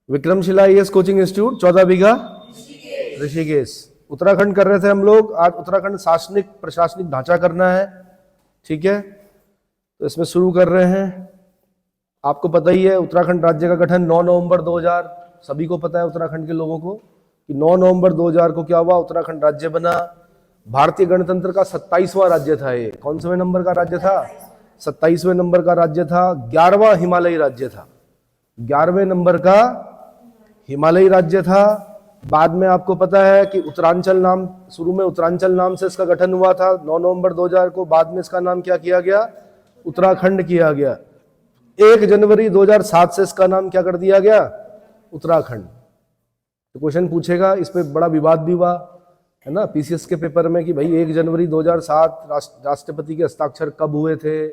Vikramshila IAS coaching institute 14 बीघा ऋषिकेश। उत्तराखंड कर रहे थे हम लोग। आज उत्तराखंड शासनिक प्रशासनिक ढांचा करना है, ठीक है। तो इसमें शुरू कर रहे हैं। आपको पता ही है उत्तराखंड राज्य का गठन 9 नवंबर 2000, सभी को पता है उत्तराखंड के लोगों को कि 9 नवंबर 2000 को क्या हुआ, उत्तराखंड राज्य बना। भारतीय गणतंत्र का 27वां राज्य था ये। कौन से नंबर का राज्य था? 27वें नंबर का राज्य था। 11वां हिमालयी राज्य था। 11वें नंबर का हिमालयी राज्य था। बाद में आपको पता है कि उत्तरांचल नाम, शुरू में उत्तरांचल नाम से इसका गठन हुआ था 9 नवंबर 2000 को। बाद में इसका नाम क्या किया गया? उत्तराखंड किया गया। 1 जनवरी 2007 से इसका नाम क्या कर दिया गया? उत्तराखंड। तो क्वेश्चन पूछेगा, इस पे बड़ा विवाद भी हुआ है ना पीसीएस के पेपर में कि भाई 1 जनवरी 2007 राष्ट्रपति के हस्ताक्षर कब हुए थे।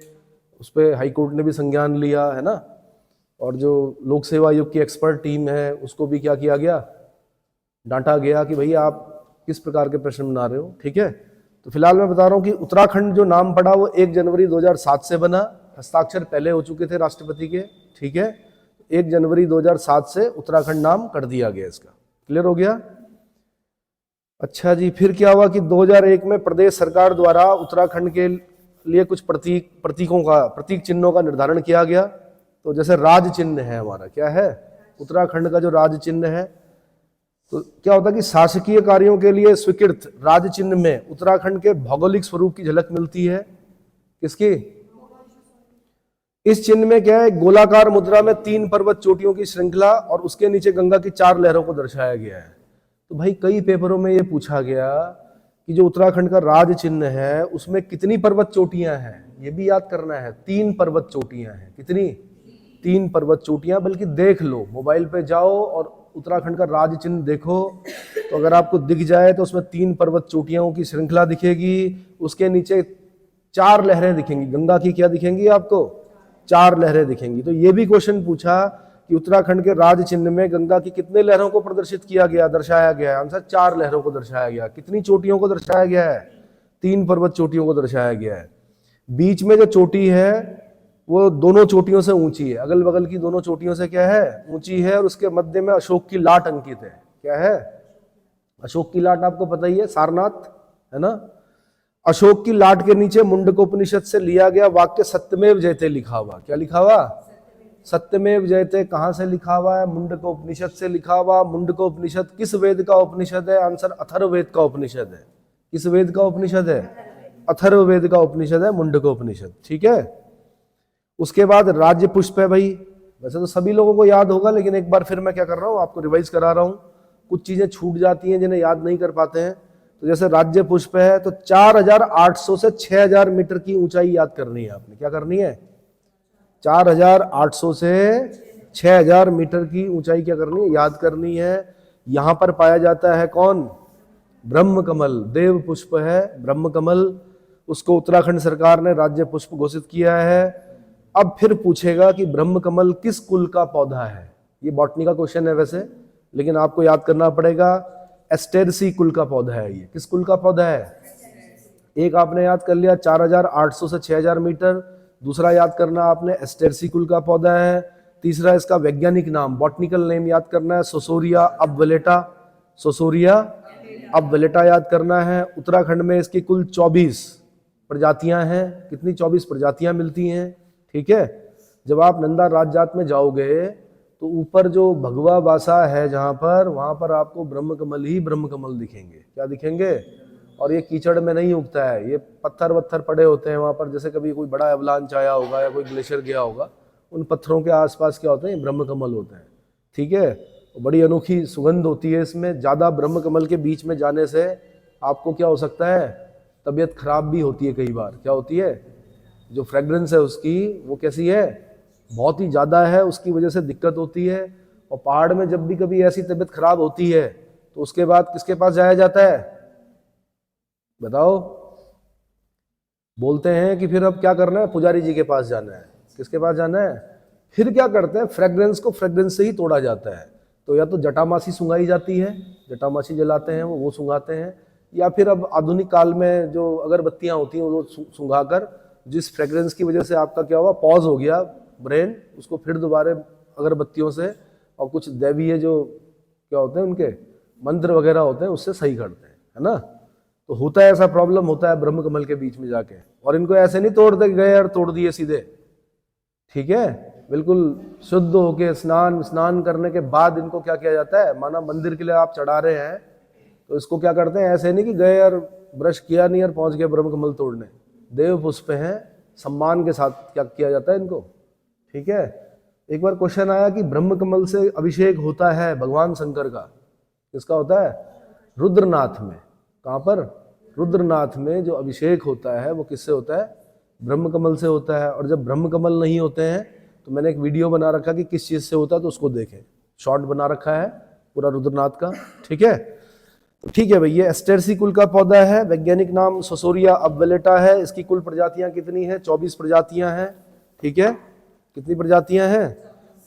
उस पर हाईकोर्ट ने भी संज्ञान लिया है ना। और जो लोक सेवा आयोग की एक्सपर्ट टीम है उसको भी क्या किया गया? डांटा गया कि भाई आप किस प्रकार के प्रश्न बना रहे हो, ठीक है। तो फिलहाल मैं बता रहा हूँ कि उत्तराखंड जो नाम पड़ा वो 1 जनवरी 2007 से बना। हस्ताक्षर पहले हो चुके थे राष्ट्रपति के, ठीक है। 1 जनवरी 2007 से उत्तराखंड नाम कर दिया गया इसका। क्लियर हो गया? अच्छा जी, फिर क्या हुआ कि 2001 में प्रदेश सरकार द्वारा उत्तराखंड के लिए कुछ प्रतीक चिन्हों का निर्धारण किया गया। तो जैसे राज चिन्ह है हमारा, क्या है? उत्तराखंड का जो राज चिन्ह है, तो क्या होता है कि शासकीय कार्यों के लिए स्वीकृत राज चिन्ह में उत्तराखंड के भौगोलिक स्वरूप की झलक मिलती है। किसकी? इस चिन्ह में क्या है? गोलाकार मुद्रा में 3 पर्वत चोटियों की श्रृंखला और उसके नीचे गंगा की 4 लहरों को दर्शाया गया है। तो भाई कई पेपरों में यह पूछा गया कि जो उत्तराखंड का राज चिन्ह है उसमें कितनी पर्वत चोटियां हैं, ये भी याद करना है। 3 पर्वत चोटियां हैं। कितनी? 3 पर्वत चोटियां। बल्कि देख लो, मोबाइल पे जाओ और उत्तराखंड का राज चिन्ह देखो, तो अगर आपको दिख जाए तो उसमें 3 पर्वत चोटियों की श्रृंखला दिखेगी। उसके नीचे 4 लहरें दिखेंगी। गंगा की क्या दिखेंगी आपको? 4 लहरें दिखेंगी। तो ये भी क्वेश्चन पूछा कि उत्तराखंड के राज चिन्ह में गंगा की कितने लहरों को प्रदर्शित किया गया, दर्शाया गया है? आंसर 4 लहरों को दर्शाया गया। कितनी चोटियों को दर्शाया गया है? 3 पर्वत चोटियों को दर्शाया गया है। बीच में जो चोटी है वो दोनों चोटियों से ऊंची है। अगल बगल की दोनों चोटियों से क्या है? ऊंची है। और उसके मध्य में अशोक की लाट अंकित है। क्या है? अशोक की लाट आपको पता ही है, सारनाथ है ना। अशोक की लाट के नीचे मुंडकोपनिषद से लिया गया वाक्य सत्यमेव जयते लिखा हुआ। क्या लिखा हुआ? सत्यमेव जयते। कहां से लिखा हुआ है? मुंडकोपनिषद से लिखा हुआ। मुंडकोपनिषद किस वेद का उपनिषद है? आंसर अथर्ववेद का उपनिषद है। किस वेद का उपनिषद है? अथर्ववेद का उपनिषद है मुंडकोपनिषद, ठीक है। उसके बाद राज्य पुष्प है भाई। वैसे तो सभी लोगों को याद होगा, लेकिन एक बार फिर मैं क्या कर रहा हूँ, आपको रिवाइज करा रहा हूँ। कुछ चीजें छूट जाती हैं जिन्हें याद नहीं कर पाते हैं। तो जैसे राज्य पुष्प है तो 4800 से 6000 मीटर की ऊंचाई याद करनी है आपने। क्या करनी है? 4800 से 6000 मीटर की ऊंचाई क्या करनी है? याद करनी है। यहां पर पाया जाता है कौन? ब्रह्म कमल। देव पुष्प है ब्रह्म कमल। उसको उत्तराखंड सरकार ने राज्य पुष्प घोषित किया है। अब फिर पूछेगा कि ब्रह्म कमल किस कुल का पौधा है। ये बॉटनी का क्वेश्चन है वैसे, लेकिन आपको याद करना पड़ेगा। एस्टेरसी कुल का पौधा है ये। किस कुल का पौधा है? एक आपने याद कर लिया 4800 से 6000 मीटर। दूसरा याद करना आपने एस्टेरसी कुल का पौधा है। तीसरा इसका वैज्ञानिक नाम, बॉटनिकल नेम याद करना है, सोसोरिया अबवेलेटा। सोसोरिया अबवेलेटा याद करना है। उत्तराखंड में इसकी कुल 24 प्रजातियां हैं। कितनी? 24 प्रजातियां मिलती हैं, ठीक है। जब आप नंदा राजजात में जाओगे तो ऊपर जो भगवा बासा है जहां पर, वहां पर आपको ब्रह्म कमल ही ब्रह्म कमल दिखेंगे। क्या दिखेंगे? और ये कीचड़ में नहीं उगता है, ये पत्थर वत्थर पड़े होते हैं वहां पर। जैसे कभी कोई बड़ा एवलांच आया होगा या कोई ग्लेशियर गया होगा, उन पत्थरों के आसपास क्या होते हैं? ब्रह्म कमल होते हैं, ठीक है। बड़ी अनोखी सुगंध होती है इसमें। ज्यादा ब्रह्म कमल के बीच में जाने से आपको क्या हो सकता है? तबीयत खराब भी होती है कई बार। क्या होती है? जो फ्रेग्रेंस है उसकी वो कैसी है? बहुत ही ज्यादा है, उसकी वजह से दिक्कत होती है। और पहाड़ में जब भी कभी ऐसी तबीयत खराब होती है तो उसके बाद किसके पास जाया जाता है? बताओ। बोलते हैं कि फिर अब क्या करना है? पुजारी जी के पास जाना है। किसके पास जाना है? फिर क्या करते हैं? फ्रेग्रेंस को फ्रेग्रेंस से ही तोड़ा जाता है। तो या तो जटामासी सुंघाई जाती है, जटामासी जलाते हैं वो सुंघाते हैं। या फिर अब आधुनिक काल में जो अगरबत्तियां होती हैं वो सुंघाकर, जिस फ्रेग्रेंस की वजह से आपका क्या हुआ? पॉज हो गया ब्रेन, उसको फिर दोबारा अगरबत्तियों से और कुछ दैवीय जो क्या होते हैं उनके मंत्र वगैरह होते हैं उससे सही करते हैं, है ना। तो होता है ऐसा प्रॉब्लम होता है ब्रह्म कमल के बीच में जाके, और इनको ऐसे नहीं तोड़ते गए और तोड़ दिए सीधे, ठीक है। बिल्कुल शुद्ध होके स्नान करने के बाद इनको क्या किया जाता है, माना मंदिर के लिए आप चढ़ा रहे हैं तो इसको क्या करते हैं, ऐसे नहीं कि गए और ब्रश किया नहीं और पहुंच गए ब्रह्म कमल तोड़ने। देव पुष्प हैं, सम्मान के साथ क्या किया जाता है इनको, ठीक है। एक बार क्वेश्चन आया कि ब्रह्म कमल से अभिषेक होता है भगवान शंकर का, किसका होता है, रुद्रनाथ में। कहाँ पर, रुद्रनाथ में जो अभिषेक होता है वो किससे होता है, ब्रह्म कमल से होता है। और जब ब्रह्म कमल नहीं होते हैं तो मैंने एक वीडियो बना रखा कि किस चीज से होता है, तो उसको देखें, शॉर्ट बना रखा है पूरा रुद्रनाथ का, ठीक है। तो ठीक है भाई, ये एस्टेरसी कुल का पौधा है, वैज्ञानिक नाम सोसोरिया अबवेलेटा है। इसकी कुल प्रजातियां कितनी है, 24 प्रजातियां हैं, ठीक है। कितनी प्रजातियां हैं,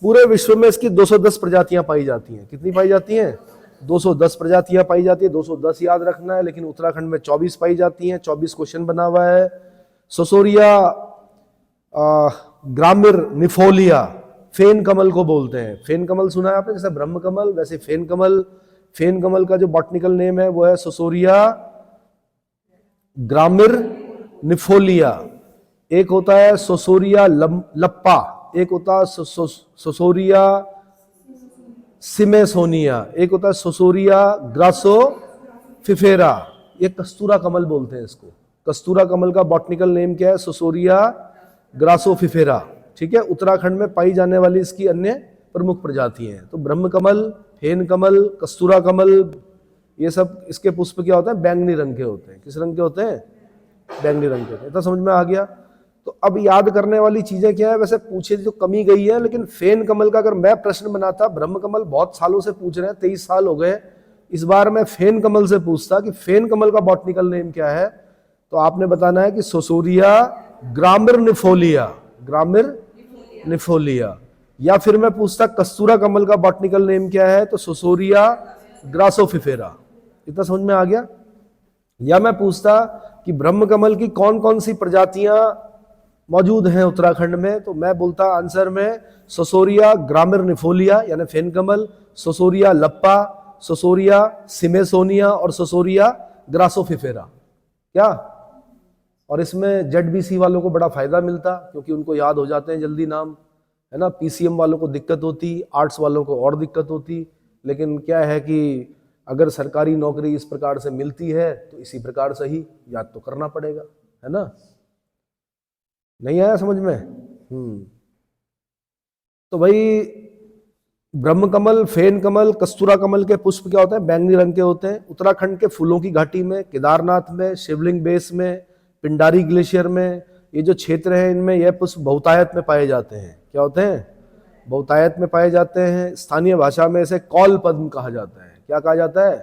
पूरे विश्व में इसकी 210 प्रजातियां पाई जाती हैं। कितनी पाई जाती हैं, 210 प्रजातियां पाई जाती है। 210 याद रखना है, लेकिन उत्तराखंड में 24 पाई जाती हैं। 24 क्वेश्चन बना हुआ है। सोसोरिया ग्रामिर निफोलिया, फेन कमल को बोलते हैं। फेन कमल सुना है आपने, जैसे ब्रह्म कमल वैसे फेन कमल। फेन कमल का जो बॉटनिकल नेम है वो है सोसोरिया ग्रामिर निफोलिया। एक होता है सोसोरिया लप्पा, एक होता है सोसोरिया सिमेसोनिया, एक होता है सोसोरिया ग्रासो फिफेरा। ये कस्तूरा कमल बोलते हैं इसको। कस्तूरा कमल का बॉटनिकल नेम क्या है, सोसोरिया ग्रासो फिफेरा, ठीक है। उत्तराखंड में पाई जाने वाली इसकी अन्य प्रमुख प्रजाति हैं। तो ब्रह्म कमल, फेन कमल, कस्तूरा कमल, ये सब इसके पुष्प क्या होते हैं, बैंगनी रंग के होते हैं। किस रंग के होते हैं, बैंगनी रंग के होते हैं। इतना समझ में आ गया। तो अब याद करने वाली चीजें क्या है, वैसे पूछे तो कमी गई है, लेकिन फेन कमल का अगर मैं प्रश्न बनाता, ब्रह्म कमल बहुत सालों से पूछ रहे हैं, 23 साल हो गए, इस बार मैं फेन कमल से पूछता कि फेन कमल का बॉटनिकल नेम क्या है, तो आपने बताना है कि सोसोरिया ग्रामिर निफोलिया, ग्रामिर निफोलिया। या फिर मैं पूछता कस्तूरा कमल का बॉटनिकल नेम क्या है, तो सोसोरिया ग्रासोफिफेरा। इतना समझ में आ गया। या मैं पूछता कि ब्रह्म कमल की कौन कौन सी प्रजातियां मौजूद हैं उत्तराखंड में, तो मैं बोलता आंसर में सोसोरिया ग्रामिर निफोलिया यानी फेन कमल, सोसोरिया लप्पा, सोसोरिया सिमेसोनिया और सोसोरिया ग्रासोफिफेरा। क्या, और इसमें जेडबीसी वालों को बड़ा फायदा मिलता क्योंकि उनको याद हो जाते हैं जल्दी नाम, है ना। पीसीएम वालों को दिक्कत होती, आर्ट्स वालों को और दिक्कत होती। लेकिन क्या है कि अगर सरकारी नौकरी इस प्रकार से मिलती है तो इसी प्रकार से ही याद तो करना पड़ेगा, है ना। नहीं आया समझ में? तो भाई ब्रह्म कमल, फेन कमल, कस्तूरा कमल के पुष्प क्या होते हैं, बैंगनी रंग के होते हैं। उत्तराखंड के फूलों की घाटी में, केदारनाथ में, शिवलिंग बेस में, पिंडारी ग्लेशियर में, ये जो क्षेत्र है इनमें यह पुष्प बहुतायत में पाए जाते हैं। क्या होते हैं, बहुतायत में पाए जाते हैं। स्थानीय भाषा में इसे कौल पद्म कहा जाता है। क्या कहा जाता है,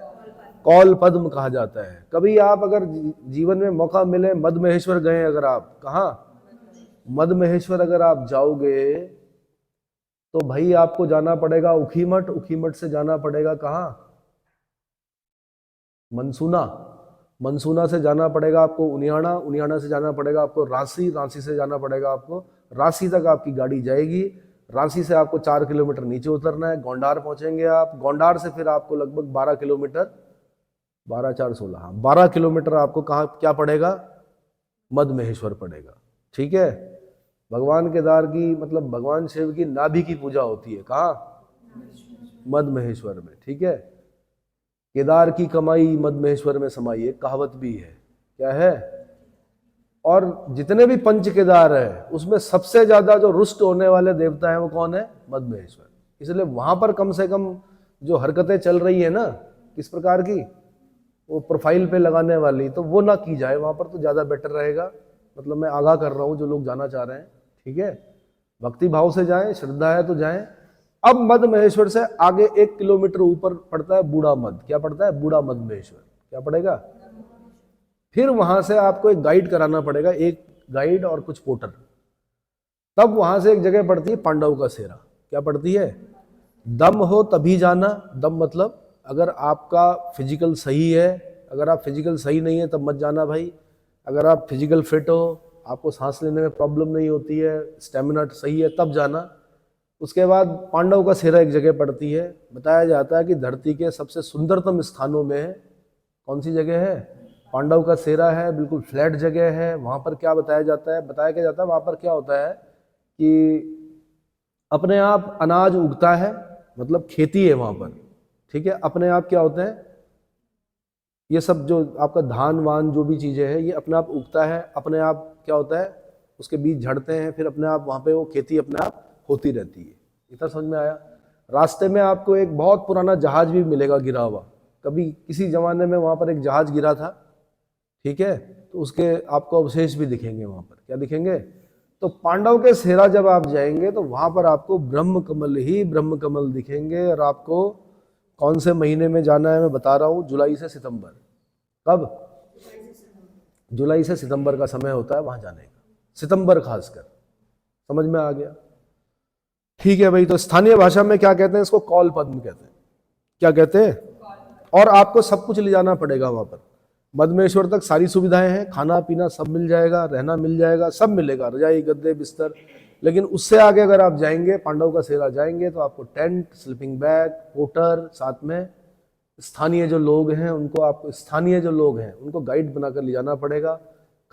कौल पद्म कहा जाता है। कभी आप अगर जीवन में मौका मिले, मद महेश्वर गए अगर आप, कहाँ मद महेश्वर अगर आप जाओगे तो भाई आपको जाना पड़ेगा उखीमठ, उखीमठ से जाना पड़ेगा कहाँ, मनसूना, मनसूना से जाना पड़ेगा आपको उनियाना, उनियाना से जाना पड़ेगा आपको रांसी, रांसी से जाना पड़ेगा आपको, रांसी तक आपकी गाड़ी जाएगी। रांसी से आपको 4 किलोमीटर नीचे उतरना है, गोंडार पहुंचेंगे आप। गोंडार से फिर आपको लगभग 12 किलोमीटर, 12 4 16, हाँ 12 किलोमीटर आपको कहाँ क्या पड़ेगा, मद महेश्वर पड़ेगा, ठीक है। भगवान केदार की मतलब भगवान शिव की नाभि की पूजा होती है कहाँ, मद महेश्वर में, ठीक है। केदार की कमाई मद महेश्वर में समाई, एक कहावत भी है, क्या है। और जितने भी पंच केदार है उसमें सबसे ज्यादा जो रुष्ट होने वाले देवता है वो कौन है, मद महेश्वर। इसलिए वहां पर कम से कम जो हरकतें चल रही है ना, किस प्रकार की, वो प्रोफाइल पे लगाने वाली, तो वो ना की जाए वहां पर, तो ज्यादा बेटर रहेगा। मतलब मैं आगाह कर रहा हूं जो लोग जाना चाह रहे हैं, ठीक है। भक्ति भाव से जाएं, श्रद्धा है तो जाएं। अब मद महेश्वर से आगे 1 किलोमीटर ऊपर पड़ता है बूढ़ा मद। क्या पड़ता है, बूढ़ा मद महेश्वर। क्या पड़ेगा, फिर वहां से आपको एक गाइड कराना पड़ेगा, एक गाइड और कुछ पोर्टर। तब वहां से एक जगह पड़ती है पांडव का सेरा। क्या पड़ती है, दम हो तभी जाना। दम मतलब अगर आपका फिजिकल सही है, अगर आप फिजिकल सही नहीं है तब मत जाना भाई। अगर आप फिजिकल फिट हो, आपको सांस लेने में प्रॉब्लम नहीं होती है, स्टेमिना सही है, तब जाना। उसके बाद पांडव का सेहरा एक जगह पड़ती है। बताया जाता है कि धरती के सबसे सुंदरतम स्थानों में है। कौन सी जगह है? पांडव का सेहरा है, बिल्कुल फ्लैट जगह है। वहाँ पर क्या बताया जाता है? बताया क्या जाता है, वहाँ पर क्या होता है कि अपने आप अनाज उगता है, मतलब खेती है वहाँ पर, ठीक है। अपने आप क्या होता है, ये सब जो आपका धान वान जो भी चीज़ें हैं ये अपने आप उगता है, अपने आप क्या होता है, उसके बीज झड़ते हैं, फिर अपने आप वहाँ पे वो खेती अपने आप होती रहती है। इतना समझ में आया? रास्ते में आपको एक बहुत पुराना जहाज भी मिलेगा गिरा हुआ, कभी किसी जमाने में वहाँ पर एक जहाज गिरा था, ठीक है, तो उसके आपको अवशेष भी दिखेंगे वहाँ पर। क्या दिखेंगे? तो पांडव के सेहरा जब आप जाएंगे तो वहाँ पर आपको ब्रह्म कमल ही ब्रह्म कमल दिखेंगे। और आपको कौन से महीने में जाना है मैं बता रहा हूँ, जुलाई से सितंबर। कब? जुलाई से सितंबर का समय होता है वहाँ जाने का, सितंबर खासकर। समझ में आ गया? ठीक है भाई। तो स्थानीय भाषा में क्या कहते हैं इसको? कौल पद्म कहते हैं। क्या कहते हैं? और आपको सब कुछ ले जाना पड़ेगा वहाँ पर। मदमेश्वर तक सारी सुविधाएं हैं, खाना पीना सब मिल जाएगा, रहना मिल जाएगा, सब मिलेगा, रजाई गद्दे बिस्तर। लेकिन उससे आगे अगर आप जाएंगे, पांडव का सेहरा जाएंगे, तो आपको टेंट, स्लीपिंग बैग, पोटर, साथ में स्थानीय जो लोग हैं उनको, आपको स्थानीय जो लोग हैं उनको गाइड बनाकर ले जाना पड़ेगा।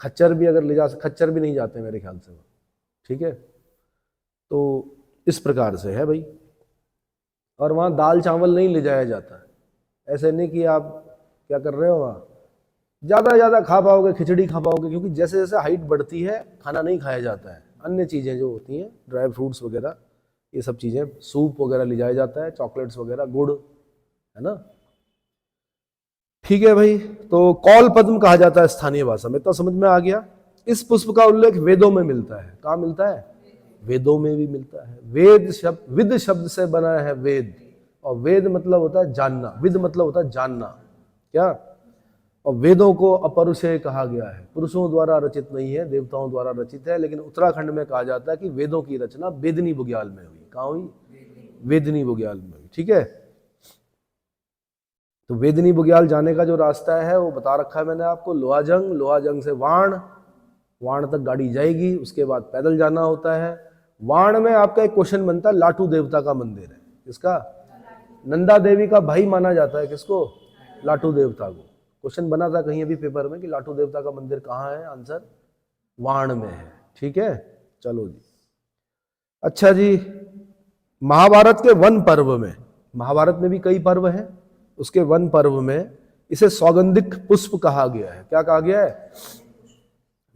खच्चर भी अगर ले जा, खच्चर भी नहीं जाते मेरे ख्याल से, ठीक है। तो इस प्रकार से है भाई। और वहाँ दाल चावल नहीं ले जाया जाता है। ऐसे नहीं कि आप क्या कर रहे हो, वहाँ ज़्यादा ज़्यादा खा पाओगे, खिचड़ी खा पाओगे, क्योंकि जैसे जैसे हाइट बढ़ती है खाना नहीं खाया जाता है। अन्य चीज़ें जो होती हैं, ड्राई फ्रूट्स वगैरह, ये सब चीज़ें, सूप वगैरह ले जाया जाता है, चॉकलेट्स वगैरह, गुड़, है ना। ठीक है भाई। तो कौल पद्म कहा जाता है स्थानीय भाषा में। तो समझ में आ गया। इस पुष्प का उल्लेख वेदों में मिलता है। कहाँ मिलता है? वेदों में भी मिलता है। वेद शब्द, विद शब्द से बना है वेद, और वेद मतलब होता है जानना, विद मतलब होता है जानना, क्या। और वेदों को अपरुषेय कहा गया है, पुरुषों द्वारा रचित नहीं है, देवताओं द्वारा रचित है। लेकिन उत्तराखंड में कहा जाता है कि वेदों की रचना वेदनी बुग्याल में हुई। कहाँ हुई? वेदनी बुग्याल में हुई, ठीक है। तो वेदनी बुग्याल जाने का जो रास्ता है वो बता रखा है मैंने आपको। लोहाजंग, लोहाजंग से वाण, वाण तक गाड़ी जाएगी, उसके बाद पैदल जाना होता है। वाण में आपका एक क्वेश्चन बनता है, लाटू देवता का मंदिर है। किसका? नंदा देवी का भाई माना जाता है। किसको? लाटू देवता को। क्वेश्चन बना था कहीं अभी पेपर में कि लाटू देवता का मंदिर कहाँ है, आंसर वाण में है, ठीक है। चलो जी। अच्छा जी, महाभारत के वन पर्व में, महाभारत में भी कई पर्व हैं, उसके वन पर्व में इसे सौगंधिक पुष्प कहा गया है। क्या कहा गया है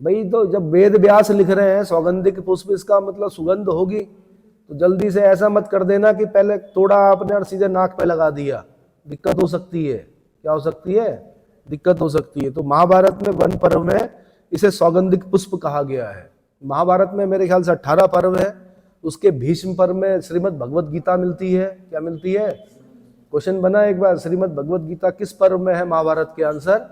भाई? तो जब वेद व्यास लिख रहे हैं सौगंधिक पुष्प, इसका मतलब सुगंध होगी। तो जल्दी से ऐसा मत कर देना कि पहले तोड़ा आपने और सीधे नाक पे लगा दिया, दिक्कत हो सकती है। क्या हो सकती है? दिक्कत हो सकती है। तो महाभारत में वन पर्व में इसे सौगंधिक पुष्प कहा गया है। महाभारत में मेरे ख्याल से 18 पर्व है। उसके भीष्म पर्व में श्रीमद् भगवत गीता मिलती है। क्या मिलती है? क्वेश्चन बना एक बार, श्रीमद् भगवत गीता किस पर्व में है महाभारत के? आंसर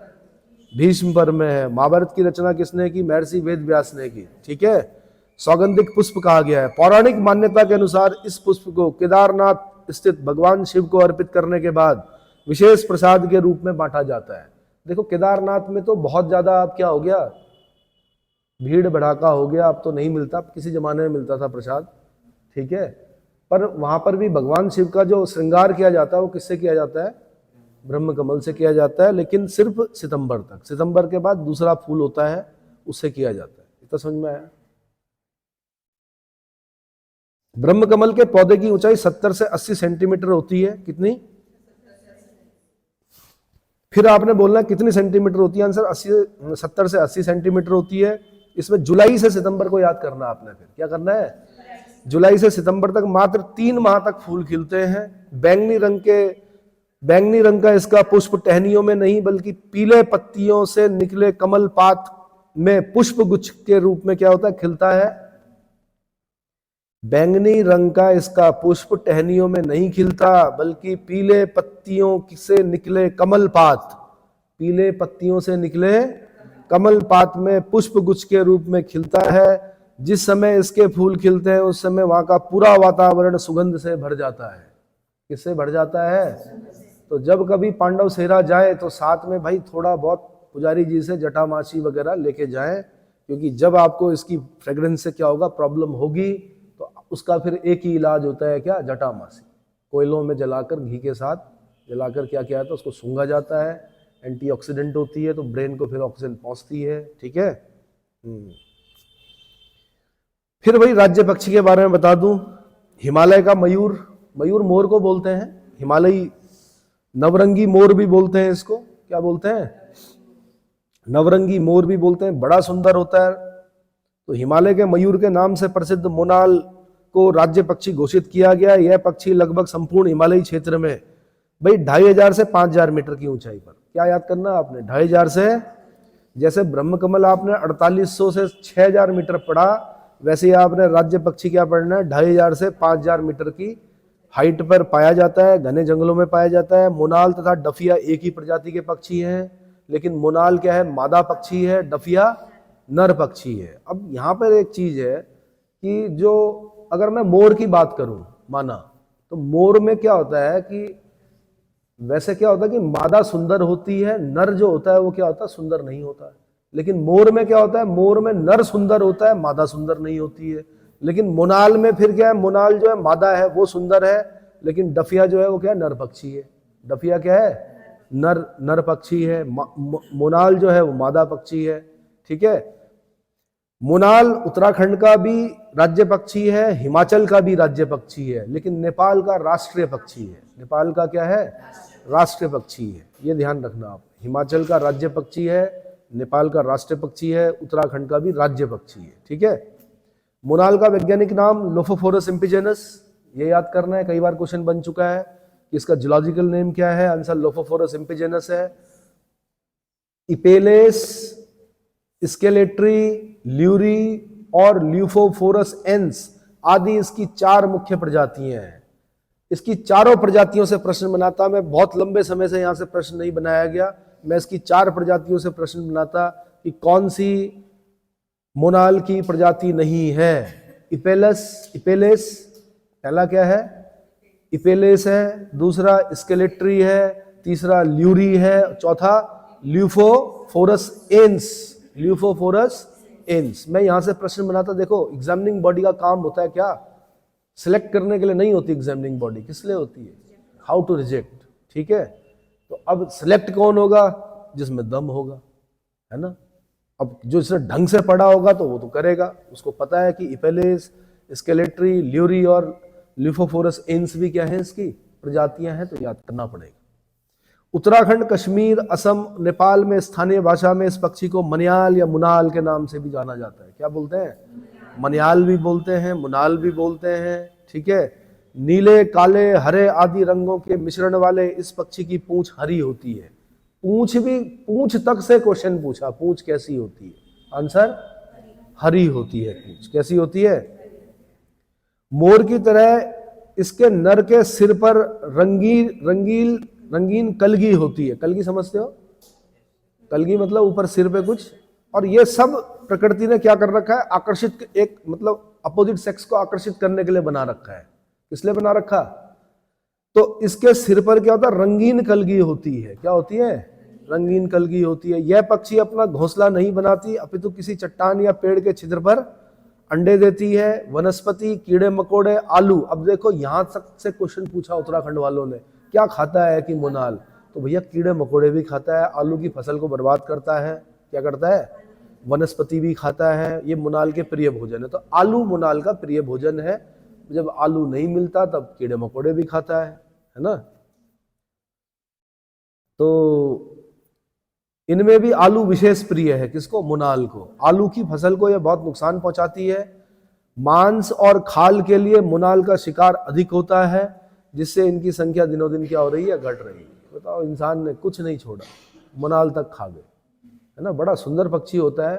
भीष्म पर्व में है। महाभारत की रचना किसने की? महर्षि वेद व्यास ने की, ठीक है। सौगंधिक पुष्प कहा गया है। पौराणिक मान्यता के अनुसार इस पुष्प को केदारनाथ स्थित भगवान शिव को अर्पित करने के बाद विशेष प्रसाद के रूप में बांटा जाता है। देखो केदारनाथ में तो बहुत ज्यादा अब क्या हो गया, भीड़ भड़ाका हो गया, अब तो नहीं मिलता, किसी जमाने में मिलता था प्रसाद, ठीक है। पर वहां पर भी भगवान शिव का जो श्रृंगार किया जाता है वो किससे किया जाता है? ब्रह्म कमल से किया जाता है, लेकिन सिर्फ सितंबर तक। सितंबर के बाद दूसरा फूल होता है, उससे किया जाता है। इतना समझ में आया? ब्रह्म कमल के पौधे की ऊंचाई 70 से 80 सेंटीमीटर होती है। कितनी? फिर आपने बोलना कितनी सेंटीमीटर होती है? आंसर 70 से 80 सेंटीमीटर होती है। इसमें जुलाई से सितंबर को याद करना आपने। फिर क्या करना है? जुलाई से सितंबर तक मात्र 3 माह तक फूल खिलते हैं। बैंगनी रंग का इसका पुष्प टहनियों में नहीं बल्कि पीले पत्तियों से निकले कमल पात में पुष्प गुच्छ के रूप में क्या होता है? खिलता है। बैंगनी रंग का इसका पुष्प टहनियों में नहीं खिलता बल्कि पीले पत्तियों से निकले कमल पात, पीले पत्तियों से निकले कमल पात में पुष्प गुच्छ के रूप में खिलता है। जिस समय इसके फूल खिलते हैं उस समय वहां का पूरा वातावरण सुगंध से भर जाता है। किससे भर जाता है? तो जब कभी पांडव सेहरा जाए तो साथ में भाई थोड़ा बहुत पुजारी जी से जटामासी वगैरह लेके जाएं, क्योंकि जब आपको इसकी फ्रेग्रेंस से क्या होगा, प्रॉब्लम होगी, तो उसका फिर एक ही इलाज होता है क्या, जटामासी। कोयलों में जलाकर, घी के साथ जलाकर क्या किया जाता है, उसको सूंघा जाता है, एंटीऑक्सीडेंट होती है, तो ब्रेन को फिर ऑक्सीजन पहुंचती है। ठीक है। फिर वही राज्य पक्षी के बारे में बता दूं, हिमालय का मयूर, मयूर मोर को बोलते हैं, हिमालयी नवरंगी मोर भी बोलते हैं इसको, क्या बोलते हैं, नवरंगी मोर भी बोलते हैं, बड़ा सुंदर होता है। तो हिमालय के मयूर के नाम से प्रसिद्ध मोनाल को राज्य पक्षी घोषित किया गया। यह पक्षी लगभग संपूर्ण हिमालयी क्षेत्र में भाई 2500 से 5000 मीटर की ऊंचाई पर, क्या याद करना आपने, 2500 से, जैसे ब्रह्मकमल आपने 4800 से 6000 मीटर पढ़ा, वैसे ही आपने राज्य पक्षी क्या पढ़ना है, 2500 से 5000 मीटर की हाइट पर पाया जाता है, घने जंगलों में पाया जाता है। मोनाल तथा डफिया एक ही प्रजाति के पक्षी हैं, लेकिन मोनाल क्या है, मादा पक्षी है, डफिया नर पक्षी है। अब यहाँ पर एक चीज है कि जो, अगर मैं मोर की बात करूं माना, तो मोर में क्या होता है कि वैसे क्या होता है कि मादा सुंदर होती है, नर जो होता है वो क्या होता है, सुंदर नहीं होता है। लेकिन मोर में क्या होता है, मोर में नर सुंदर होता है, मादा सुंदर नहीं होती है। लेकिन मोनाल में फिर क्या है, मोनाल जो है मादा है वो सुंदर है, लेकिन डफिया जो है वो क्या है, नर पक्षी है। डफिया क्या है, नर पक्षी है। मोनाल जो है वो मादा पक्षी है। ठीक है। मोनाल उत्तराखंड का भी राज्य पक्षी है, हिमाचल का भी राज्य पक्षी है, लेकिन नेपाल का राष्ट्रीय पक्षी है। नेपाल का क्या है, राष्ट्रीय पक्षी है, ये ध्यान रखना आप। हिमाचल का राज्य पक्षी है, नेपाल का राष्ट्रीय पक्षी है, उत्तराखंड का भी राज्य पक्षी है। ठीक है। मोनाल का वैज्ञानिक नाम लोफोफोरस इम्पिजेनस, ये याद करना है, कई बार क्वेश्चन बन चुका है कि इसका जूलॉजिकल नेम क्या है, आंसर लोफोफोरस इम्पिजेनस है। इपेलेस, स्केलेट्री, ल्यूरी और ल्यूफोफोरस एंस आदि इसकी 4 मुख्य प्रजातियां हैं। इसकी चारों प्रजातियों से प्रश्न बनाता, मैं बहुत लंबे समय से यहां से प्रश्न नहीं बनाया गया, मैं इसकी 4 प्रजातियों से प्रश्न बनाता कि कौन सी मोनाल की प्रजाति नहीं है। इपेलेस पहला क्या है, इपेलेस है, दूसरा स्केलेट्री है, तीसरा ल्यूरी है, चौथा ल्यूफोफोरस एंस। मैं यहां से प्रश्न बनाता। देखो एग्जामिनिंग बॉडी का काम होता है क्या, सिलेक्ट करने के लिए नहीं होती एग्जामिनिंग बॉडी, किस लिए होती है, हाउ टू रिजेक्ट। ठीक है। तो अब सिलेक्ट कौन होगा, जिसमें दम होगा, है ना। अब जो इसने ढंग से पढ़ा होगा तो वो तो करेगा, उसको पता है कि इपेलेस, स्केलेट्री, ल्यूरी और ल्यूफोफोरस एंस भी क्या है, इसकी प्रजातियां हैं, तो याद करना पड़ेगा। उत्तराखंड, कश्मीर, असम, नेपाल में स्थानीय भाषा में इस पक्षी को मनियाल या मुनाल के नाम से भी जाना जाता है। क्या बोलते हैं, मनियाल भी बोलते हैं, मुनाल भी बोलते हैं। ठीक है। नीले, काले, हरे आदि रंगों के मिश्रण वाले इस पक्षी की पूंछ हरी होती है। पूंछ तक से क्वेश्चन पूछा, पूंछ कैसी होती है, आंसर हरी होती है। पूंछ कैसी होती है, मोर की तरह इसके नर के सिर पर रंगीन कलगी होती है। कलगी समझते हो, कलगी मतलब ऊपर सिर पे कुछ, और ये सब प्रकृति ने क्या कर रखा है, आकर्षित, एक मतलब अपोजिट सेक्स को आकर्षित करने के लिए बना रखा है। किसलिए बना रखा, तो इसके सिर पर क्या होता है, रंगीन कलगी होती है। क्या होती है, रंगीन कलगी होती है। यह पक्षी अपना घोंसला नहीं बनाती, अपितु किसी चट्टान या पेड़ के छिद्र पर अंडे देती है। वनस्पति, कीड़े मकोड़े, आलू। अब देखो यहां तक से क्वेश्चन पूछा उत्तराखंड वालों ने, क्या खाता है कि मोनाल, तो भैया कीड़े मकोड़े भी खाता है, आलू की फसल को बर्बाद करता है, क्या करता है, वनस्पति भी खाता है। ये मोनाल के प्रिय भोजन है, तो आलू मोनाल का प्रिय भोजन है। जब आलू नहीं मिलता तब कीड़े मकोड़े भी खाता है ना। तो इनमें भी आलू विशेष प्रिय है, किसको, मोनाल को। आलू की फसल को यह बहुत नुकसान पहुंचाती है। मांस और खाल के लिए मोनाल का शिकार अधिक होता है, जिससे इनकी संख्या दिनों दिन क्या हो रही है, घट रही है। बताओ, इंसान ने कुछ नहीं छोड़ा, मोनाल तक खा गए, है ना। बड़ा सुंदर पक्षी होता है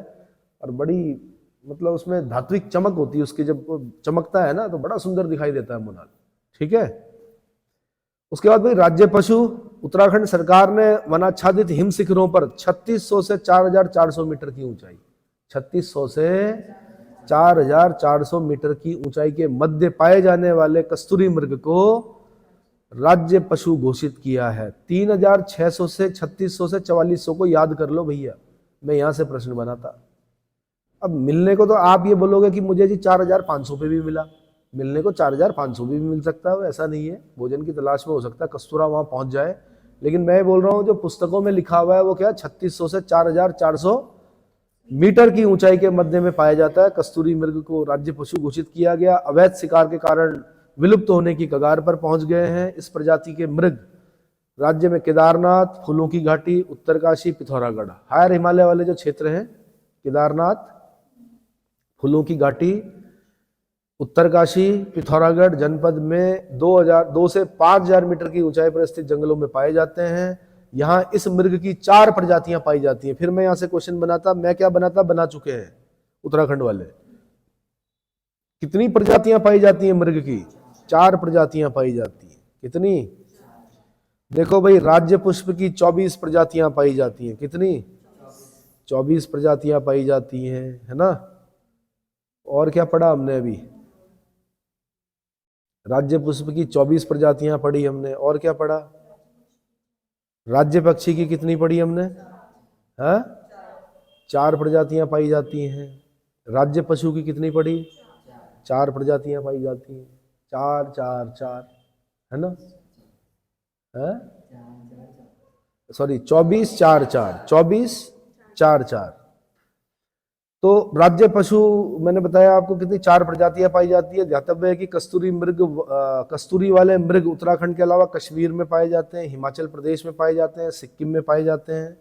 और बड़ी मतलब उसमें धात्विक चमक होती है उसकी, जब वो चमकता है ना तो बड़ा सुंदर दिखाई देता है मोनाल। ठीक है। उसके बाद भाई राज्य पशु, उत्तराखंड सरकार ने वनाच्छादित हिम शिखरों पर 3600 से 4400 मीटर की ऊंचाई, 3600 से 4400 मीटर की ऊंचाई के मध्य पाए जाने वाले कस्तूरी मृग को राज्य पशु घोषित किया है। 3600 से 3600 से 4400 को याद कर लो भैया, मैं यहां से प्रश्न बनाता। अब मिलने को तो आप ये बोलोगे कि मुझे जी 4500 पे भी मिला, मिलने को 4500 भी मिल सकता है, ऐसा नहीं है, भोजन की तलाश में हो सकता है कस्तूरा वहां पहुंच जाए। लेकिन मैं बोल रहा हूं जो पुस्तकों में लिखा हुआ है वो क्या 3600 से 4400 मीटर की ऊंचाई के मध्य में पाया जाता है। कस्तूरी मृग को राज्य पशु घोषित किया गया। अवैध शिकार के कारण विलुप्त होने की कगार पर पहुंच गए हैं। इस प्रजाति के मृग राज्य में केदारनाथ, फूलों की घाटी, उत्तरकाशी, पिथौरागढ़, हायर हिमालय वाले जो क्षेत्र हैं, केदारनाथ, फूलों की घाटी, उत्तरकाशी, पिथौरागढ़ जनपद में 2 से 5000 मीटर की ऊंचाई पर स्थित जंगलों में पाए जाते हैं। यहाँ इस मृग की 4 प्रजातियां पाई जाती हैं। फिर मैं यहां से क्वेश्चन बनाता, मैं क्या बनाता, बना चुके हैं उत्तराखंड वाले। कितनी प्रजातियां पाई जाती हैं मृग की? 4 प्रजातियां पाई जाती हैं। कितनी? देखो भाई, राज्य पुष्प की 24 प्रजातियां पाई जाती हैं। कितनी? 24 प्रजातियां पाई जाती हैं, है ना। और क्या पढ़ा हमने अभी? राज्य पुष्प की 24 प्रजातियां पढ़ी हमने। और क्या पढ़ा? राज्य पक्षी की कितनी पढ़ी हमने? हाँ, 4 प्रजातियां पाई जाती हैं। राज्य पशु की कितनी पढ़ी? 4 प्रजातियां पाई जाती हैं। 4 4 4, है ना। सॉरी, 24 4 4, 24 4 4। तो राज्य पशु मैंने बताया आपको कितनी 4 प्रजातियां पाई जाती है। ध्यातव्य है कि कस्तूरी वाले मृग उत्तराखंड के अलावा कश्मीर में पाए जाते हैं, हिमाचल प्रदेश में पाए जाते हैं, सिक्किम में पाए जाते हैं।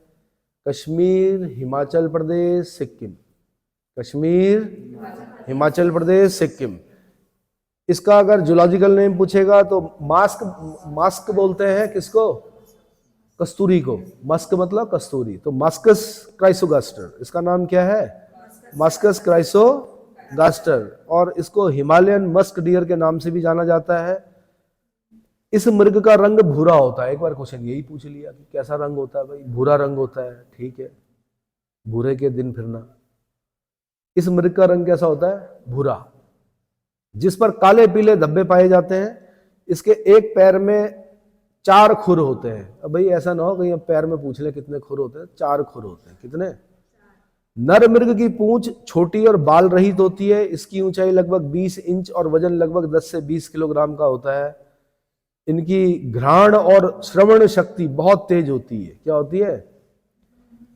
कश्मीर, हिमाचल प्रदेश, सिक्किम। कश्मीर, हिमाचल प्रदेश, सिक्किम। इसका अगर जूलॉजिकल नेम पूछेगा तो मास्क बोलते हैं किसको? कस्तूरी को। मस्क मतलब कस्तूरी। तो मास्कस क्राइसोगास्टर, इसका नाम क्या है? मास्कस क्राइसोगास्टर। और इसको हिमालयन मस्क डियर के नाम से भी जाना जाता है। इस मृग का रंग भूरा होता है। एक बार क्वेश्चन यही पूछ लिया कि कैसा रंग होता है भाई? भूरा रंग होता है, ठीक है, भूरे के दिन फिरना। इस मृग का रंग कैसा होता है? भूरा, जिस पर काले पीले धब्बे पाए जाते हैं। इसके एक पैर में 4 खुर होते हैं। अब भाई ऐसा ना हो कहीं पैर में पूछ ले कितने खुर होते हैं। 4 खुर होते हैं। कितने? नर मृग की पूंछ छोटी और बाल रहित होती है। इसकी ऊंचाई लगभग 20 इंच और वजन लगभग 10 से 20 किलोग्राम का होता है। इनकी घ्राण और श्रवण शक्ति बहुत तेज होती है। क्या होती है?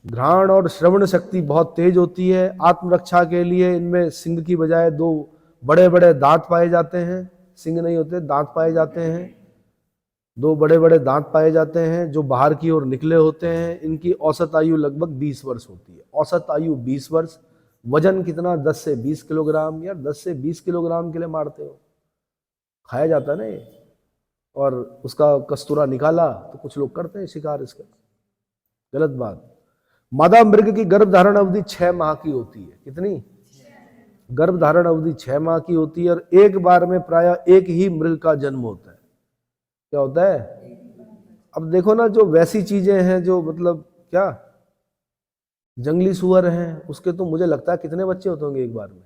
घ्राण और श्रवण शक्ति बहुत तेज होती है। आत्मरक्षा के लिए इनमें सिंग की बजाय 2 बड़े बड़े दांत पाए जाते हैं। सिंग नहीं होते, दांत पाए जाते हैं। 2 बड़े बड़े दांत पाए जाते हैं जो बाहर की ओर निकले होते हैं। इनकी औसत आयु लगभग 20 वर्ष होती है। औसत आयु 20 वर्ष। वजन कितना? 10 से 20 किलोग्राम। यार 10 से 20 किलोग्राम के लिए मारते हो? खाया जाता है ना ये। और उसका कस्तूरा निकाला तो कुछ लोग करते हैं शिकार इसका, गलत बात। मादा मृग की गर्भ धारण अवधि 6 माह की होती है। कितनी? गर्भ धारण अवधि 6 माह की होती है। और एक बार में प्रायः एक ही मृग का जन्म होता है। क्या होता है? अब देखो ना, जो वैसी चीजें हैं जो मतलब क्या जंगली सुअर हैं, उसके तो मुझे लगता है कितने बच्चे होते होंगे एक बार में।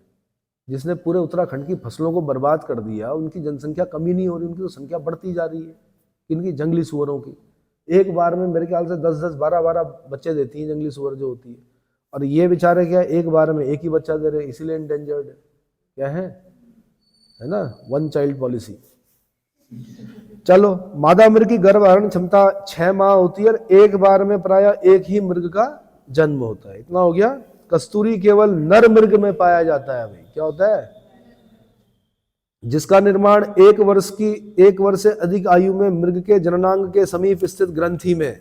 जिसने पूरे उत्तराखंड की फसलों को बर्बाद कर दिया, उनकी जनसंख्या कमी नहीं हो रही, उनकी तो संख्या बढ़ती जा रही है। इनकी जंगली सुअरों की एक बार में मेरे ख्याल से 10-10, 12-12 बच्चे देती हैं जंगली सुअर जो होती है। और ये बेचारे क्या एक बार में एक ही बच्चा दे रहे, इसीलिए इंडेंजर्ड है। क्या है ना, 1 चाइल्ड पॉलिसी। चलो, मादा मृग की गर्भधारण क्षमता 6 माह होती है और एक बार में प्रायः एक ही मृग का जन्म होता है। इतना हो गया। कस्तूरी केवल नर मृग में पाया जाता है भाई। क्या होता है? जिसका निर्माण 1 वर्ष से अधिक आयु में मृग के जननांग के समीप स्थित ग्रंथि में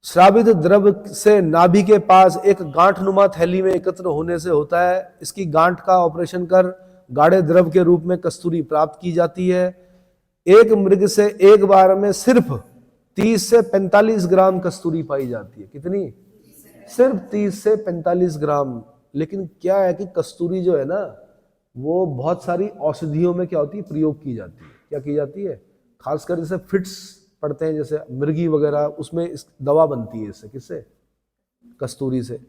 श्रावित द्रव से नाभि के पास एक गांठनुमा थैली में एकत्र होने से होता है। इसकी गांठ का ऑपरेशन कर गाढ़े द्रव के रूप में कस्तूरी प्राप्त की जाती है। एक मृग से एक बार में सिर्फ 30 से 45 ग्राम कस्तूरी पाई जाती है। कितनी? सिर्फ 30 से 45 ग्राम। लेकिन क्या है कि कस्तूरी जो है ना, वो बहुत सारी औषधियों में क्या होती है? प्रयोग की जाती है। क्या की जाती है? खासकर जैसे फिट्स पड़ते हैं, जैसे मिर्गी वगैरह, उसमें इस दवा बनती है इससे। किससे? कस्तूरी से।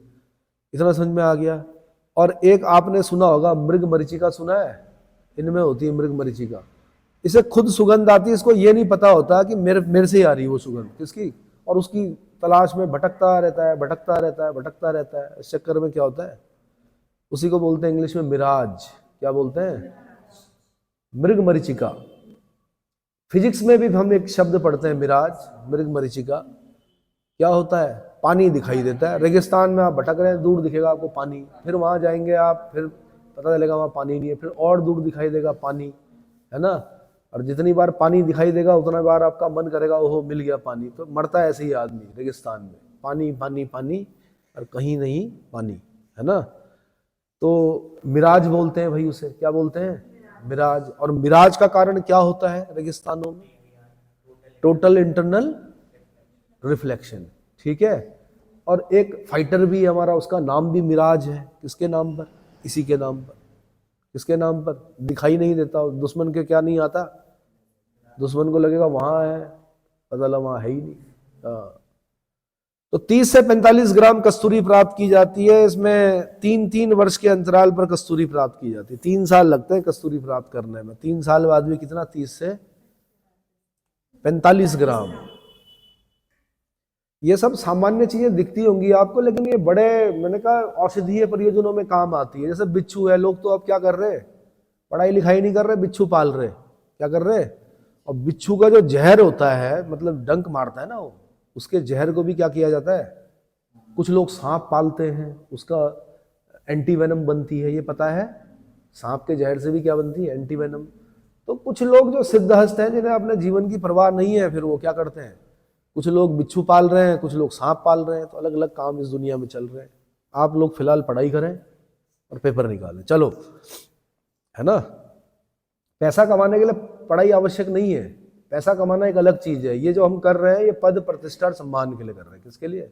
इतना समझ में आ गया। और एक आपने सुना होगा मृग मरीचिका, सुना है? इनमें होती है मृग मरीचिका। इसे खुद सुगंध आती है, इसको ये नहीं पता होता कि मेरे से ही आ रही है वो सुगंध। किसकी? और उसकी तलाश में भटकता रहता है, भटकता रहता है, भटकता रहता है। इस चक्कर में क्या होता है? उसी को बोलते हैं इंग्लिश में मिराज। क्या बोलते हैं? मृग मरीचिका। फिजिक्स में भी हम एक शब्द पढ़ते हैं मिराज, मृग मरीचिका। क्या होता है? पानी दिखाई देता है। रेगिस्तान में आप भटक रहे हैं, दूर दिखेगा आपको पानी, फिर वहां जाएंगे आप, फिर पता चलेगा वहां पानी नहीं है, फिर और दूर दिखाई देगा पानी, है ना। और जितनी बार पानी दिखाई देगा उतना बार आपका मन करेगा ओहो मिल गया पानी। तो मरता है ऐसे ही आदमी रेगिस्तान में, पानी पानी पानी और कहीं नहीं पानी, है ना। तो मिराज बोलते हैं भाई उसे, क्या बोलते हैं? मिराज। और मिराज का कारण क्या होता है रेगिस्तानों में? टोटल इंटरनल रिफ्लेक्शन, ठीक है। और एक फाइटर भी हमारा, उसका नाम भी मिराज है। किसके नाम पर? इसी के नाम पर। किसके नाम पर? दिखाई नहीं देता, दुश्मन के क्या नहीं आता, दुश्मन को लगेगा वहां है, पता लगा वहां है ही नहीं। तो 30 से 45 ग्राम कस्तूरी प्राप्त की जाती है। इसमें 3-3 वर्ष के अंतराल पर कस्तूरी प्राप्त की जाती है। 3 साल लगते हैं कस्तूरी प्राप्त करने में। 3 साल बाद भी कितना? 30 से 45 ग्राम। ये सब सामान्य चीजें दिखती होंगी आपको, लेकिन ये बड़े, मैंने कहा, औषधीय प्रयोजनों में काम आती है। जैसे बिच्छू है, लोग तो अब क्या कर रहे हैं? पढ़ाई लिखाई नहीं कर रहे, बिच्छू पाल रहे। क्या कर रहे? और बिच्छू का जो जहर होता है, मतलब डंक मारता है ना वो, उसके जहर को भी क्या किया जाता है? कुछ लोग सांप पालते हैं, उसका एंटीवेनम बनती है, ये पता है। सांप के जहर से भी क्या बनती है? एंटीवेनम। तो कुछ लोग जो सिद्धहस्त हैं, जिन्हें अपने जीवन की परवाह नहीं है, फिर वो क्या करते हैं? कुछ लोग बिच्छू पाल रहे हैं, कुछ लोग सांप पाल रहे हैं। तो अलग अलग काम इस दुनिया में चल रहे हैं। आप लोग फिलहाल पढ़ाई करें और पेपर निकालें, चलो, है ना। पैसा कमाने के लिए पढ़ाई आवश्यक नहीं है। पैसा कमाना एक अलग चीज है। ये जो हम कर रहे हैं, ये पद प्रतिष्ठा और सम्मान के लिए कर रहे हैं। किसके लिए?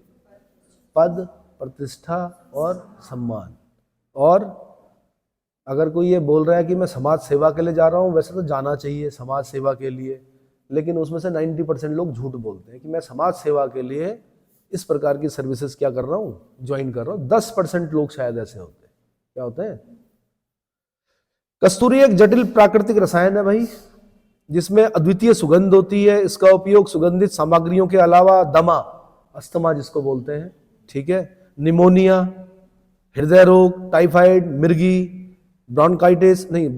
पद, प्रतिष्ठा और सम्मान। और अगर कोई ये बोल रहा है कि मैं समाज सेवा के लिए जा रहा हूं, वैसे तो जाना चाहिए समाज सेवा के लिए, लेकिन उसमें से 90% लोग झूठ बोलते हैं कि मैं समाज सेवा के लिए इस प्रकार की सर्विसेज क्या कर रहा हूं, ज्वाइन कर रहा हूं। 10% लोग शायद ऐसे होते हैं। क्या होते हैं? कस्तूरी एक जटिल प्राकृतिक रसायन है भाई, जिसमें अद्वितीय सुगंध होती है। इसका उपयोग सुगंधित सामग्रियों के अलावा दमा, अस्थमा जिसको बोलते हैं, ठीक है, निमोनिया, हृदय रोग, टाइफाइड, मिर्गी, ब्रोंकाइटिस नहीं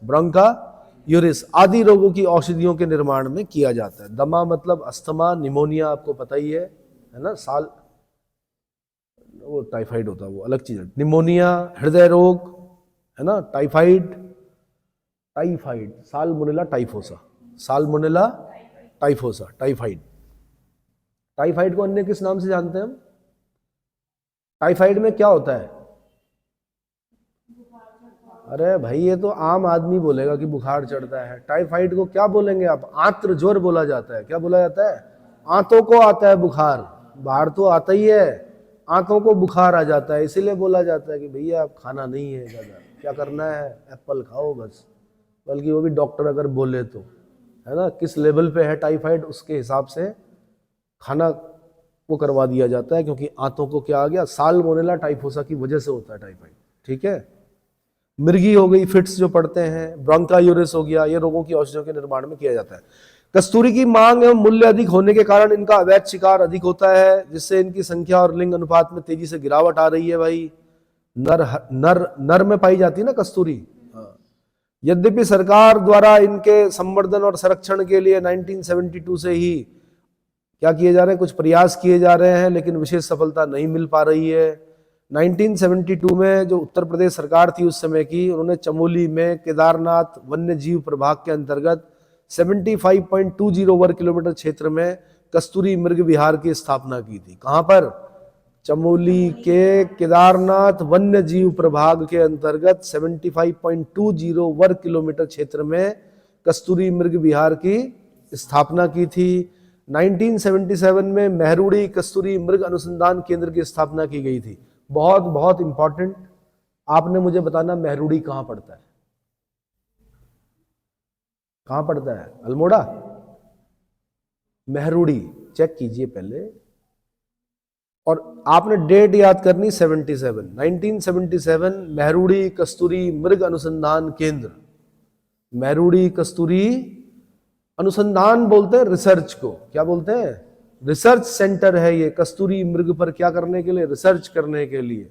ब्रोंकायूरिस आदि रोगों की औषधियों के निर्माण में किया जाता है। दमा मतलब अस्थमा, निमोनिया आपको पता ही है ना। साल वो टाइफाइड होता है, वो अलग चीज है। निमोनिया, हृदय रोग, है ना, typhoid, Salmonella typhosa, Salmonella typhosa, typhoid. Typhoid को अन्य किस नाम से जानते हैं हम? टाइफाइड में क्या होता है? अरे भाई, ये तो आम आदमी बोलेगा कि बुखार चढ़ता है। टाइफाइड को क्या बोलेंगे आप? आंत्र ज्वर बोला जाता है। क्या बोला जाता है? आंतों को आता है बुखार, बाहर तो आता ही है, आंतों को बुखार आ जाता है। इसीलिए बोला जाता है कि भैया आप खाना नहीं है ज्यादा, क्या करना है, एप्पल खाओ बस। बल्कि वो भी डॉक्टर अगर बोले तो, है ना, किस लेवल पे है टाइफाइड, उसके हिसाब से खाना वो करवा दिया जाता है। क्योंकि आंतों को क्या आ गया? साल्मोनेला टाइफोसा की वजह से होता है टाइफाइड, ठीक है। मिर्गी हो गई, फिट्स जो पड़ते हैं, ब्रोंकायूरिस हो गया, ये रोगों की औषधियों के निर्माण में किया जाता है। कस्तूरी की मांग एवं मूल्य अधिक होने के कारण इनका अवैध शिकार अधिक होता है, जिससे इनकी संख्या और लिंग अनुपात में तेजी से गिरावट आ रही है भाई। नर में पाई जाती है ना कस्तूरी। यद्यपि सरकार द्वारा इनके संवर्धन और संरक्षण के लिए 1972 से ही क्या किए जा रहे हैं, कुछ प्रयास किए जा रहे हैं, लेकिन विशेष सफलता नहीं मिल पा रही है। 1972 में जो उत्तर प्रदेश सरकार थी उस समय की, उन्होंने चमोली में केदारनाथ वन्य जीव प्रभाग के अंतर्गत 75.20 वर्ग किलोमीटर क्षेत्र में कस्तूरी मृग विहार की स्थापना की थी। कहां पर? चमोली के केदारनाथ वन्य जीव प्रभाग के अंतर्गत 75.20 वर्ग किलोमीटर क्षेत्र में कस्तूरी मृग विहार की स्थापना की थी। 1977 में मेहरुड़ी कस्तूरी मृग अनुसंधान केंद्र की स्थापना की गई थी। बहुत बहुत इंपॉर्टेंट, आपने मुझे बताना मेहरुड़ी कहां पड़ता है? कहां पड़ता है? अल्मोड़ा? मेहरुड़ी चेक कीजिए पहले, और आपने डेट याद करनी 77, 1977 मेहरुड़ी कस्तूरी मृग अनुसंधान केंद्र। मेहरुड़ी कस्तूरी अनुसंधान बोलते हैं रिसर्च को, क्या बोलते हैं? रिसर्च सेंटर है ये, कस्तूरी मृग पर क्या करने के लिए? रिसर्च करने के लिए।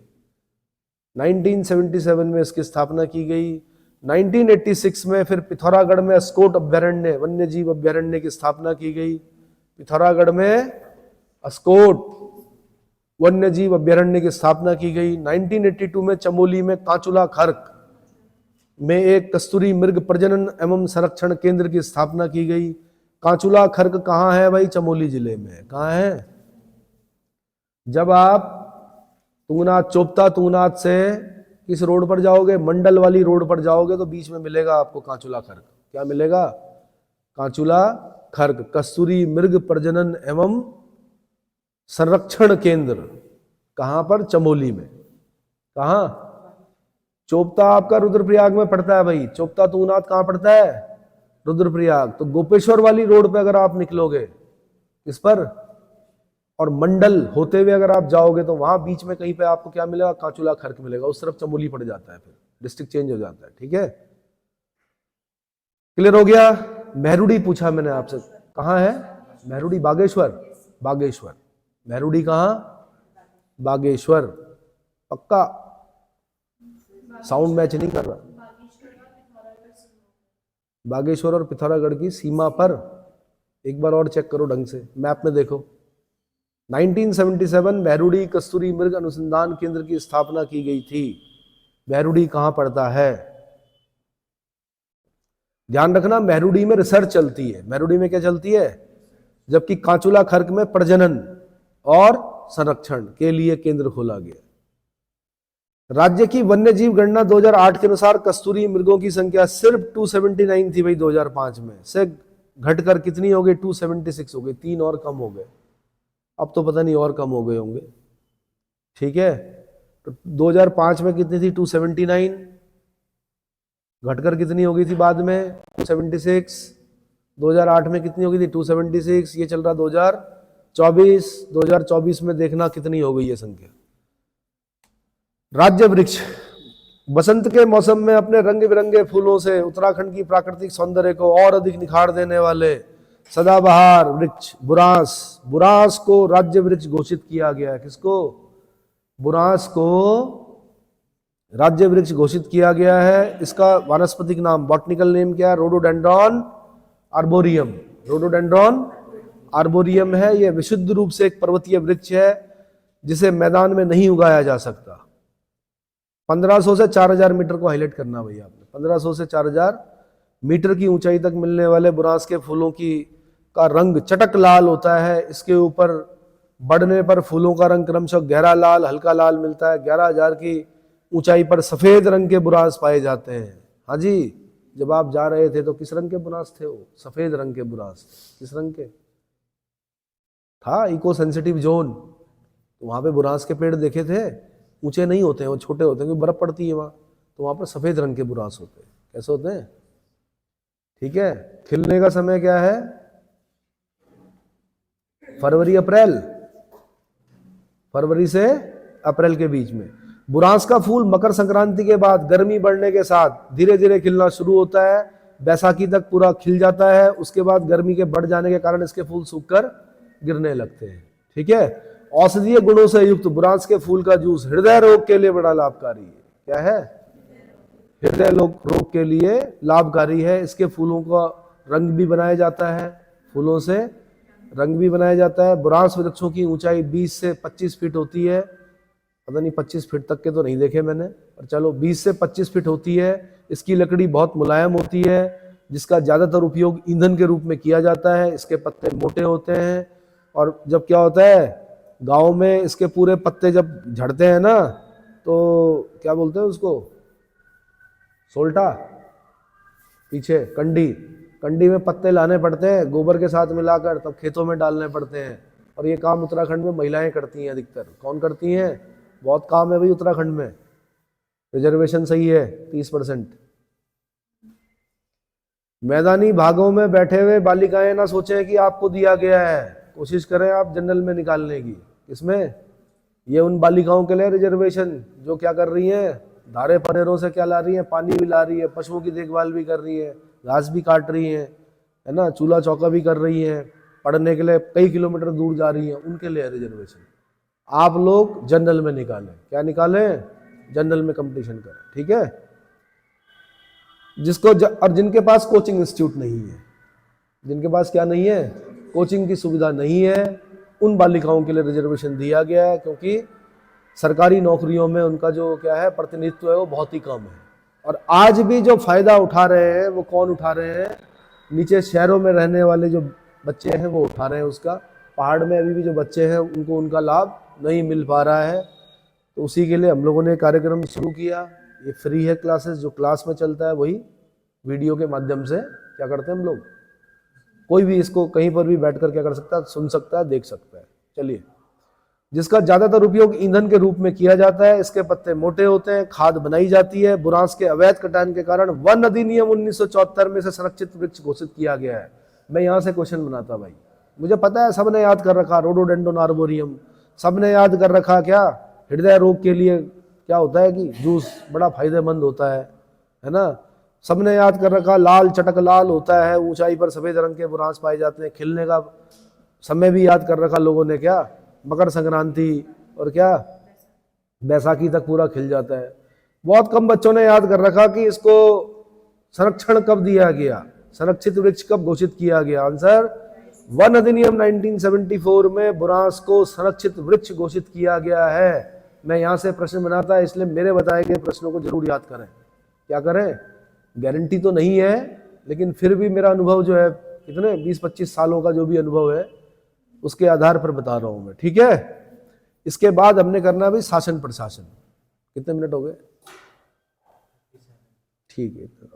1977 में इसकी स्थापना की गई। 1986 में फिर पिथौरागढ़ में अस्कोट अभ्यारण्य, वन्य जीव अभ्यारण्य की स्थापना की गई। पिथौरागढ़ में अस्कोट वन्य जीव अभ्यारण्य की स्थापना की गई। 1982 में चमोली में कांचुला खर्क में एक कस्तूरी मृग प्रजनन एवं संरक्षण केंद्र की स्थापना की गई। कांचुला खर्क कहाँ है भाई? चमोली जिले में। कहाँ है? जब आप तुंगनाथ, चोपता तुंगनाथ से किस रोड पर जाओगे? मंडल वाली रोड पर जाओगे तो बीच में मिलेगा आपको कांचुला खर्क। क्या मिलेगा? कांचुला खर्क, कस्तूरी मृग प्रजनन एवं संरक्षण केंद्र। कहां पर? चमोली में। कहां? चोपता आपका रुद्रप्रयाग में पड़ता है भाई। चोपता तुंगनाथ कहां पड़ता है? रुद्रप्रयाग। तो गोपेश्वर वाली रोड पे अगर आप निकलोगे, इस पर, और मंडल होते हुए अगर आप जाओगे तो वहां बीच में कहीं पे आपको क्या मिलेगा? कांचुला खर्क मिलेगा। उस तरफ चमोली पड़ जाता है, फिर डिस्ट्रिक्ट चेंज हो जाता है। ठीक है, क्लियर हो गया? मेहरुडी पूछा मैंने आपसे, कहां है मेहरुडी? बागेश्वर। बागेश्वर। मेहरुडी कहां? बागेश्वर। पक्का? साउंड मैच नहीं कर रहा। बागेश्वर और पिथौरागढ़ की सीमा पर। एक बार और चेक करो ढंग से, मैप में देखो। 1977 मेहरुडी कस्तूरी मृग अनुसंधान केंद्र की स्थापना की गई थी। मेहरुडी कहां पड़ता है? ध्यान रखना, मेहरुडी में रिसर्च चलती है। मेहरुडी में क्या चलती है? जबकि कांचुला खर्क में प्रजनन और संरक्षण के लिए केंद्र खोला गया। राज्य की वन्य जीव गणना 2008 के अनुसार कस्तूरी मृगों की संख्या सिर्फ 279 थी भाई। 2005 में से घटकर कितनी हो गई? 276 हो गई। 3 और कम हो गए। अब तो पता नहीं और कम हो गए होंगे। ठीक है, तो 2005 में कितनी थी? 279। घटकर कितनी हो गई थी बाद में? 276। 2008 में कितनी हो गई थी? 276। ये चल रहा 2024। 2024 में देखना कितनी हो गई है संख्या। राज्य वृक्ष बसंत के मौसम में अपने रंग बिरंगे फूलों से उत्तराखंड की प्राकृतिक सौंदर्य को और अधिक निखार देने वाले सदाबहार वृक्ष बुरांस। बुरांस को राज्य वृक्ष घोषित किया गया है। किसको? बुरांस को राज्य वृक्ष घोषित किया गया है। इसका वानस्पतिक नाम, बॉटनिकल नेम क्या है? Rhododendron arboreum. रोडोडेंड्रॉन आर्बोरियम है। यह विशुद्ध रूप से एक पर्वतीय वृक्ष है जिसे मैदान में नहीं उगाया जा सकता। 1500 से 4000 मीटर को हाईलाइट करना भैया आपने। 1500 से 4000 मीटर की ऊंचाई तक मिलने वाले बुरांस के फूलों का रंग चटक लाल होता है। इसके ऊपर बढ़ने पर फूलों का रंग क्रमशः गहरा लाल, हल्का लाल मिलता है। 11000 की ऊंचाई पर सफेद रंग के बुरांस पाए जाते हैं। हाँ जी, जब आप जा रहे थे तो किस रंग के बुरांस थे? वो सफेद रंग के बुरांस। किस रंग के था? Eco sensitive zone. तो वहां पे बुरांस के पेड़ देखे थे। ऊंचे नहीं होते हैं, वो छोटे होते हैं क्योंकि बर्फ पड़ती है वहां। तो वहां पर सफेद रंग के बुरांस होते हैं। कैसे होते हैं? ठीक है, खिलने का समय क्या है? फरवरी अप्रैल। फरवरी से अप्रैल के बीच में। बुरांस का फूल मकर संक्रांति के बाद गर्मी बढ़ने के साथ धीरे धीरे खिलना शुरू होता है। बैसाखी तक पूरा खिल जाता है। उसके बाद गर्मी के बढ़ जाने के कारण इसके फूल सूखकर गिरने लगते हैं। ठीक है, औषधीय गुणों से युक्त बुरांस के फूल का जूस हृदय रोग के लिए बड़ा लाभकारी है। क्या है? हृदय रोग के लिए लाभकारी है। इसके फूलों का रंग भी बनाया जाता है। फूलों से रंग भी बनाया जाता है। बुरांस वृक्षों की ऊंचाई 20 से 25 फीट होती है। पता नहीं 25 फीट तक के तो नहीं देखे मैंने, पर चलो 20 से 25 फीट होती है। इसकी लकड़ी बहुत मुलायम होती है, जिसका ज्यादातर उपयोग ईंधन के रूप में किया जाता है। इसके पत्ते मोटे होते हैं और जब क्या होता है, गाँव में इसके पूरे पत्ते जब झड़ते हैं ना, तो क्या बोलते हैं उसको? सोल्टा। पीछे कंडी। कंडी में पत्ते लाने पड़ते हैं गोबर के साथ मिलाकर, तब खेतों में डालने पड़ते हैं। और ये काम उत्तराखंड में महिलाएं करती हैं अधिकतर। कौन करती हैं? बहुत काम है भाई उत्तराखंड में। रिजर्वेशन सही है 30%। मैदानी भागों में बैठे हुए बालिकाएं ना सोचें कि आपको दिया गया है। कोशिश करें आप जनरल में निकालने की। इसमें ये उन बालिकाओं के लिए रिजर्वेशन जो क्या कर रही हैं, धारे पनेरों से क्या ला रही हैं, पानी भी ला रही है, पशुओं की देखभाल भी कर रही है, घास भी काट रही है ना, चूल्हा चौका भी कर रही है, पढ़ने के लिए कई किलोमीटर दूर जा रही है, उनके लिए रिजर्वेशन। आप लोग जनरल में निकालें। क्या निकालें? जनरल में कंपटीशन करें। ठीक है, और जिनके पास कोचिंग इंस्टीट्यूट नहीं है, जिनके पास क्या नहीं है, कोचिंग की सुविधा नहीं है, उन बालिकाओं के लिए रिजर्वेशन दिया गया है, क्योंकि सरकारी नौकरियों में उनका जो क्या है प्रतिनिधित्व है वो बहुत ही कम है। और आज भी जो फायदा उठा रहे हैं वो कौन उठा रहे हैं, नीचे शहरों में रहने वाले जो बच्चे हैं वो उठा रहे हैं उसका। पहाड़ में अभी भी जो बच्चे हैं उनको उनका लाभ नहीं मिल पा रहा है। तो उसी के लिए हम लोगों ने कार्यक्रम शुरू किया। ये फ्री है क्लासेस, जो क्लास में चलता है वही वीडियो के माध्यम से क्या करते हैं हम लोग, कोई भी इसको कहीं पर भी बैठकर क्या कर सकता है, सुन सकता है, देख सकता है। चलिए, जिसका ज्यादातर उपयोग ईंधन के रूप में किया जाता है। इसके पत्ते मोटे होते हैं, खाद बनाई जाती है। बुरांस के अवैध कटान के कारण वन अधिनियम 1974 में से संरक्षित वृक्ष घोषित किया गया है। मैं यहाँ से क्वेश्चन बनाता भाई, मुझे पता है सबने याद कर रखा रोडोडेंड्रोन आर्बोरियम, सबने याद कर रखा क्या हृदय रोग के लिए क्या होता है कि जूस बड़ा फायदेमंद होता है ना। सबने याद कर रखा लाल चटक लाल होता है, ऊंचाई पर सफेद रंग के बुरांस पाए जाते हैं। खिलने का समय भी याद कर रखा लोगों ने, क्या मकर संक्रांति और क्या बैसाखी तक पूरा खिल जाता है। बहुत कम बच्चों ने याद कर रखा कि इसको संरक्षण कब दिया गया, संरक्षित वृक्ष कब घोषित किया गया। आंसर, वन अधिनियम 1974 में बुरांस को संरक्षित वृक्ष घोषित किया गया है। मैं यहाँ से प्रश्न बनाता है, इसलिए मेरे बताए गए प्रश्नों को जरूर याद करें। क्या करें, गारंटी तो नहीं है, लेकिन फिर भी मेरा अनुभव जो है, कितने 20-25 सालों का जो भी अनुभव है उसके आधार पर बता रहा हूं मैं, ठीक है। इसके बाद हमने करना भी शासन प्रशासन। कितने मिनट हो गए, ठीक है।